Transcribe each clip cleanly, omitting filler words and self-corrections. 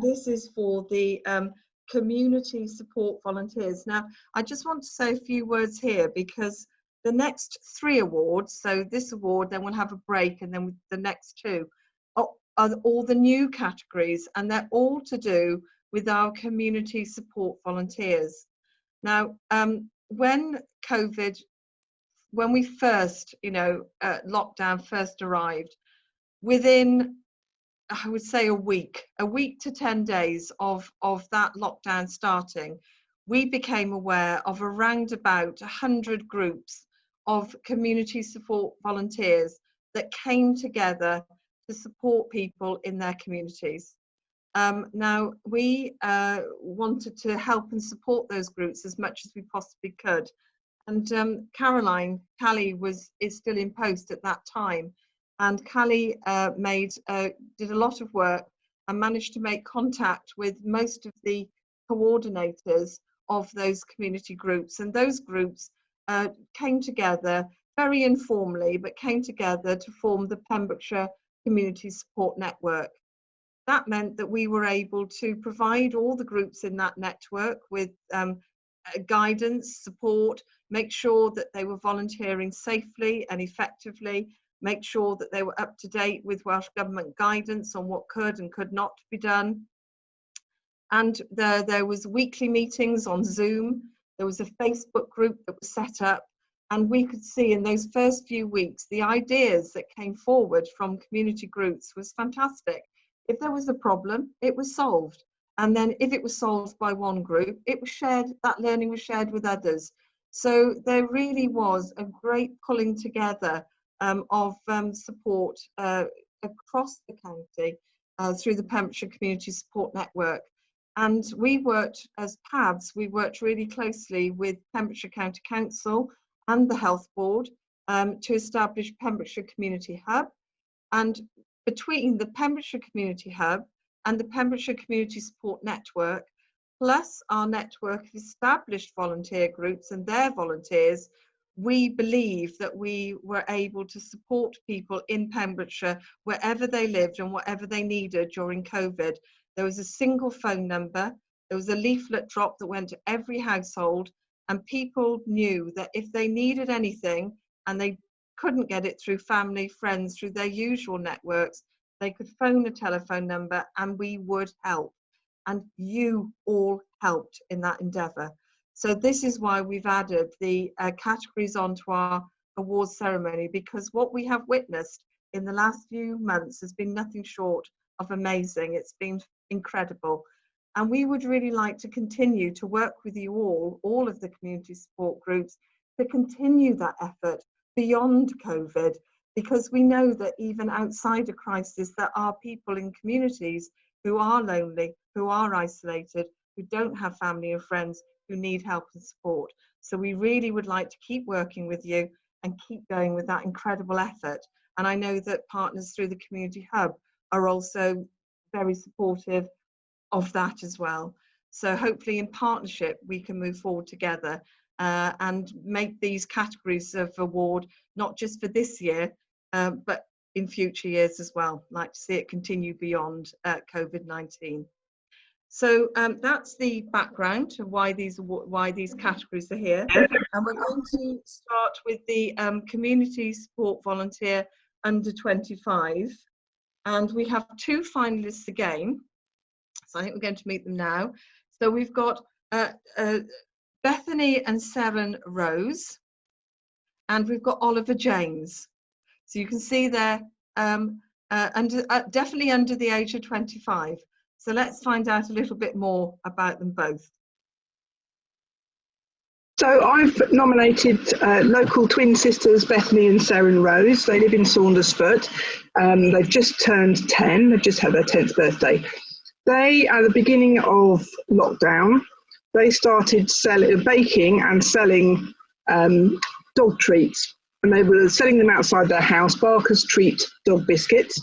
This is for the community support volunteers. Now, I just want to say a few words here because the next 3 awards, so this award, then we'll have a break, and then the next 2 are all the new categories, and they're all to do with our community support volunteers. Now, when we first, lockdown first arrived, within, I would say, a week to 10 days of that lockdown starting, we became aware of around about 100 groups of community support volunteers that came together to support people in their communities. Now, we wanted to help and support those groups as much as we possibly could. And Callie is still in post at that time. And Callie did a lot of work and managed to make contact with most of the coordinators of those community groups. And those groups came together very informally, but came together to form the Pembrokeshire Community Support Network. That meant that we were able to provide all the groups in that network with guidance, support, make sure that they were volunteering safely and effectively, make sure that they were up to date with Welsh Government guidance on what could and could not be done. And there was weekly meetings on Zoom. There was a Facebook group that was set up, and we could see in those first few weeks the ideas that came forward from community groups was fantastic. If there was a problem, it was solved. And then if it was solved by one group, it was shared, that learning was shared with others. So there really was a great pulling together of support across the county through the Pembrokeshire Community Support Network. And we worked as PAVs, we worked really closely with Pembrokeshire County Council and the Health Board to establish Pembrokeshire Community Hub. And between the Pembrokeshire Community Hub and the Pembrokeshire Community Support Network, plus our network of established volunteer groups and their volunteers, we believe that we were able to support people in Pembrokeshire wherever they lived and whatever they needed during COVID. There was a single phone number, there was a leaflet drop that went to every household, and people knew that if they needed anything and they couldn't get it through family, friends, through their usual networks, they could phone the telephone number and we would help. And you all helped in that endeavour. So this is why we've added the categories onto our awards ceremony, because what we have witnessed in the last few months has been nothing short of amazing. It's been incredible. And we would really like to continue to work with you all of the community support groups, to continue that effort beyond COVID, because we know that even outside a crisis, there are people in communities who are lonely, who are isolated, who don't have family and friends, who need help and support. So we really would like to keep working with you and keep going with that incredible effort. And I know that partners through the Community Hub are also very supportive of that as well. So hopefully in partnership we can move forward together and make these categories of award not just for this year but in future years as well. I'd like to see it continue beyond COVID-19. So that's the background to why these categories are here, and we're going to start with the community support volunteer under 25, and we have 2 finalists again. So I think we're going to meet them now. So we've got Bethany and Seren Rose, and we've got Oliver James. So you can see they're definitely under the age of 25. So let's find out a little bit more about them both. So I've nominated local twin sisters Bethany and Seren Rose. They live in Saundersfoot. They've just turned 10. They've just had their 10th birthday. They, at the beginning of lockdown, they started baking and selling dog treats. And they were selling them outside their house, Barker's Treat dog biscuits.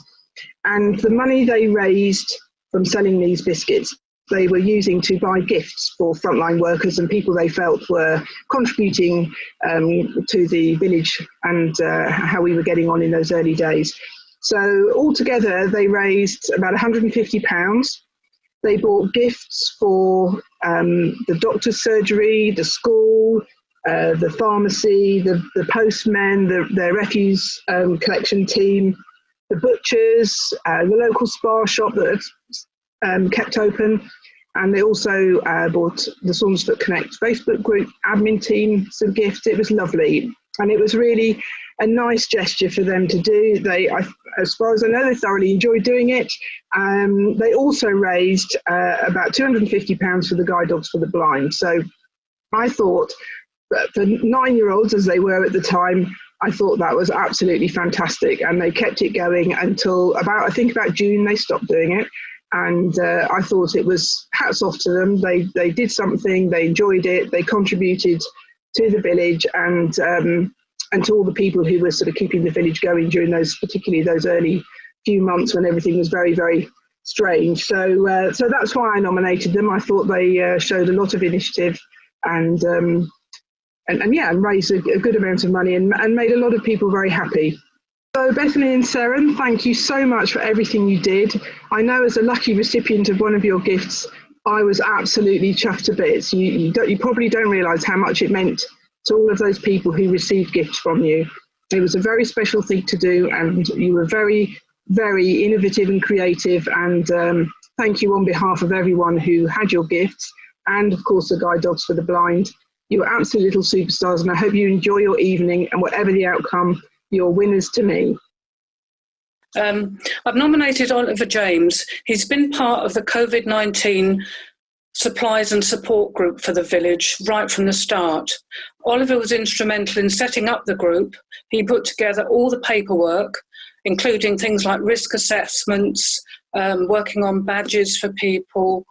And the money they raised from selling these biscuits, they were using to buy gifts for frontline workers and people they felt were contributing to the village and how we were getting on in those early days. So altogether, they raised about £150. They bought gifts for the doctor's surgery, the school, the pharmacy, the postmen, their refuse collection team, the butchers, the local spa shop that had kept open. And they also bought the Saundersfoot Connect Facebook group admin team some gifts. It was lovely. And it was really a nice gesture for them to do. As far as I know, they thoroughly enjoyed doing it. They also raised about £250 for the guide dogs for the blind. So I thought that for 9-year-olds, as they were at the time, I thought that was absolutely fantastic. And they kept it going until about June, they stopped doing it. And I thought it was hats off to them. They did something, they enjoyed it, they contributed to the village and to all the people who were sort of keeping the village going during particularly those early few months when everything was very, very strange. So that's why I nominated them. I thought they showed a lot of initiative and raised a good amount of money and made a lot of people very happy. So Bethany and Seren, thank you so much for everything you did. I know as a lucky recipient of one of your gifts, I was absolutely chuffed to bits. You probably don't realise how much it meant to all of those people who received gifts from you. It was a very special thing to do, and you were very, very innovative and creative. And thank you on behalf of everyone who had your gifts, and of course the Guide Dogs for the Blind. You were absolute little superstars, and I hope you enjoy your evening, and whatever the outcome, you're winners to me. I've nominated Oliver James. He's been part of the COVID-19 supplies and support group for the village right from the start. Oliver was instrumental in setting up the group. He put together all the paperwork, including things like risk assessments, working on badges for people.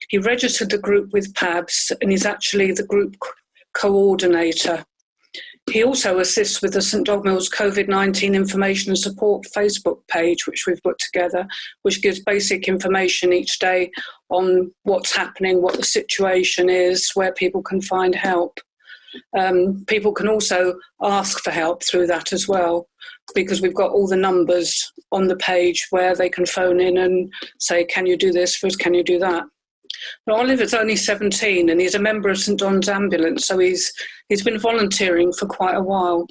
He registered the group with PABS, and he's actually the group coordinator. He also assists with the St Dogmill's COVID-19 information and support Facebook page, which we've put together, which gives basic information each day on what's happening, what the situation is, where people can find help. People can also ask for help through that as well, because we've got all the numbers on the page where they can phone in and say, can you do this for us, can you do that? Now, Oliver's only 17 and he's a member of St John's Ambulance, so he's been volunteering for quite a while.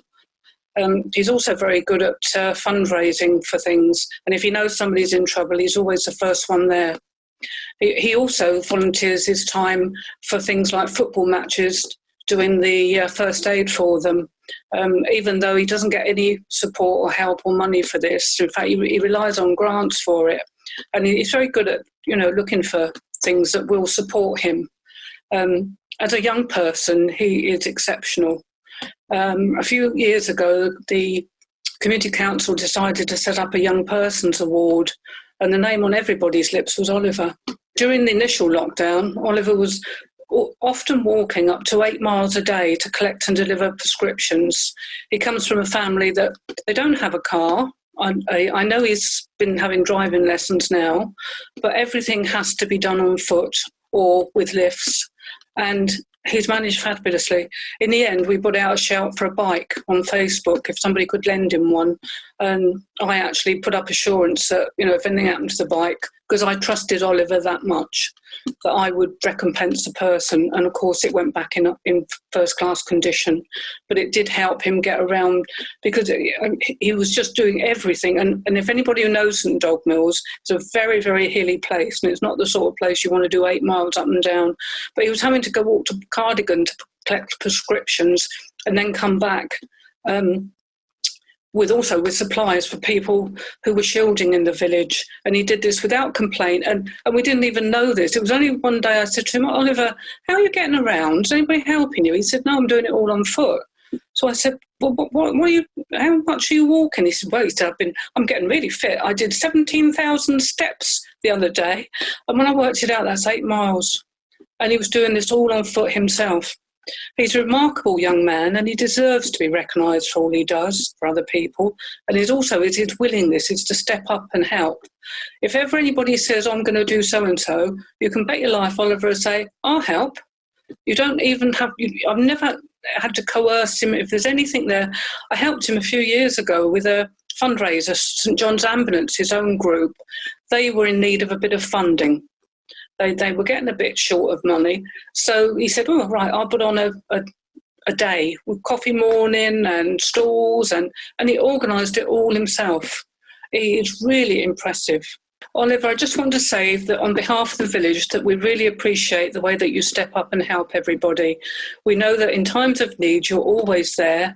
He's also very good at fundraising for things, and if he knows somebody's in trouble, he's always the first one there. He also volunteers his time for things like football matches, doing the first aid for them, even though he doesn't get any support or help or money for this. In fact, he relies on grants for it, and he's very good at looking for things that will support him. As a young person, he is exceptional. A few years ago, the Community Council decided to set up a Young Persons Award, and the name on everybody's lips was Oliver. During the initial lockdown, Oliver was often walking up to 8 miles a day to collect and deliver prescriptions. He comes from a family that they don't have a car. I know he's been having driving lessons now, but everything has to be done on foot or with lifts, and he's managed fabulously. In the end, we put out a shout for a bike on Facebook if somebody could lend him one, and I actually put up assurance that if anything happened to the bike, because I trusted Oliver that much, that I would recompense the person. And of course it went back in first class condition, but it did help him get around, because he was just doing everything. And if anybody who knows St Dogmills, it's a very, very hilly place, and it's not the sort of place you want to do 8 miles up and down. But he was having to go walk to Cardigan to collect prescriptions and then come back, with supplies for people who were shielding in the village. And he did this without complaint, and we didn't even know this. It was only one day I said to him, Oliver, how are you getting around? Is anybody helping you? He said, no, I'm doing it all on foot. So I said, well, how much are you walking? He said, well, I'm getting really fit. I did 17,000 steps the other day, and when I worked it out, that's 8 miles. And he was doing this all on foot himself. He's a remarkable young man, and he deserves to be recognised for all he does for other people. And it's his willingness is to step up and help. If ever anybody says, I'm going to do so-and-so, you can bet your life Oliver will say, I'll help. You don't even have, I've never had to coerce him. If there's anything there, I helped him a few years ago with a fundraiser, St John's Ambulance, his own group, they were in need of a bit of funding. They were getting a bit short of money. So he said, oh, right, I'll put on a day with coffee morning and stalls, and he organised it all himself. He is really impressive. Oliver, I just want to say that on behalf of the village that we really appreciate the way that you step up and help everybody. We know that in times of need you're always there,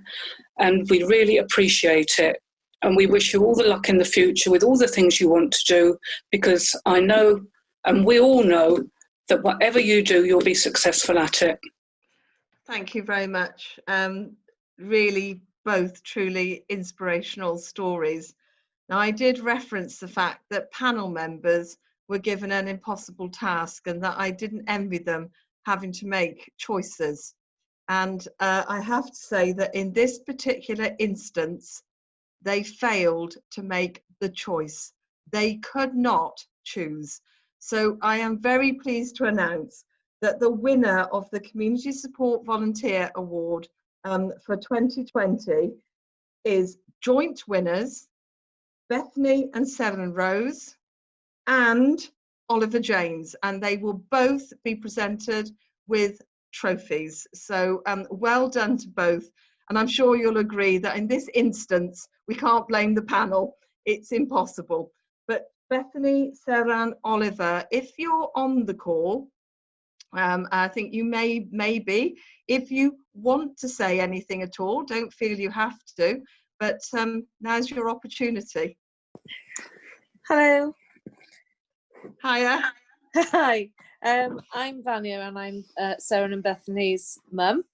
and we really appreciate it. And we wish you all the luck in the future with all the things you want to do, because I know, and we all know, that whatever you do, you'll be successful at it. Thank you very much. Really, both truly inspirational stories. Now, I did reference the fact that panel members were given an impossible task and that I didn't envy them having to make choices. And I have to say that in this particular instance, they failed to make the choice. They could not choose. So I am very pleased to announce that the winner of the Community Support Volunteer Award for 2020 is joint winners Bethany and Seren Rose and Oliver James, and they will both be presented with trophies. So well done to both. And I'm sure you'll agree that in this instance, we can't blame the panel. It's impossible. But Bethany, Seren, Oliver, if you're on the call, I think you may be. If you want to say anything at all, don't feel you have to, but now's your opportunity. Hello. Hiya. Hi. I'm Vanya and I'm Seren and Bethany's mum.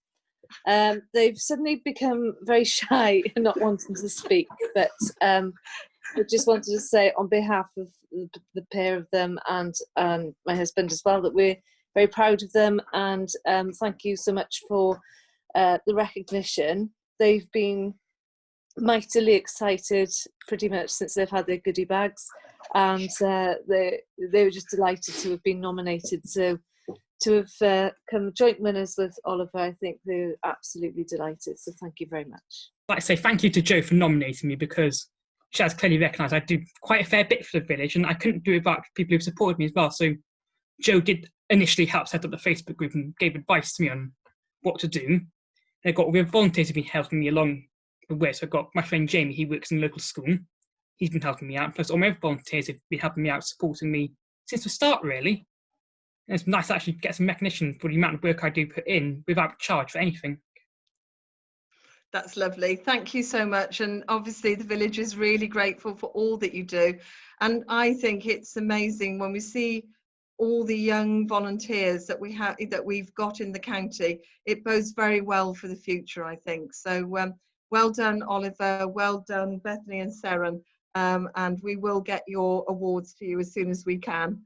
They've suddenly become very shy and not wanting to speak, but I just wanted to say on behalf of the pair of them and my husband as well that we're very proud of them, and thank you so much for the recognition. They've been mightily excited pretty much since they've had their goodie bags, and they were just delighted to have been nominated. So to have come joint winners with Oliver, I think they're absolutely delighted. So thank you very much. I'd like to say thank you to Jo for nominating me, because she has clearly recognised I do quite a fair bit for the village, and I couldn't do it without people who've supported me as well. So Jo did initially help set up the Facebook group and gave advice to me on what to do. I've got volunteers who've been helping me along the way. So I've got my friend Jamie, he works in a local school. He's been helping me out. Plus all my other volunteers have been helping me out, supporting me since the start, really. And it's nice to actually get some recognition for the amount of work I do put in without charge for anything. That's lovely. Thank you so much. And obviously the village is really grateful for all that you do. And I think it's amazing when we see all the young volunteers that we've got in the county. It bodes very well for the future, I think. So well done, Oliver. Well done, Bethany and Seren. And we will get your awards to you as soon as we can.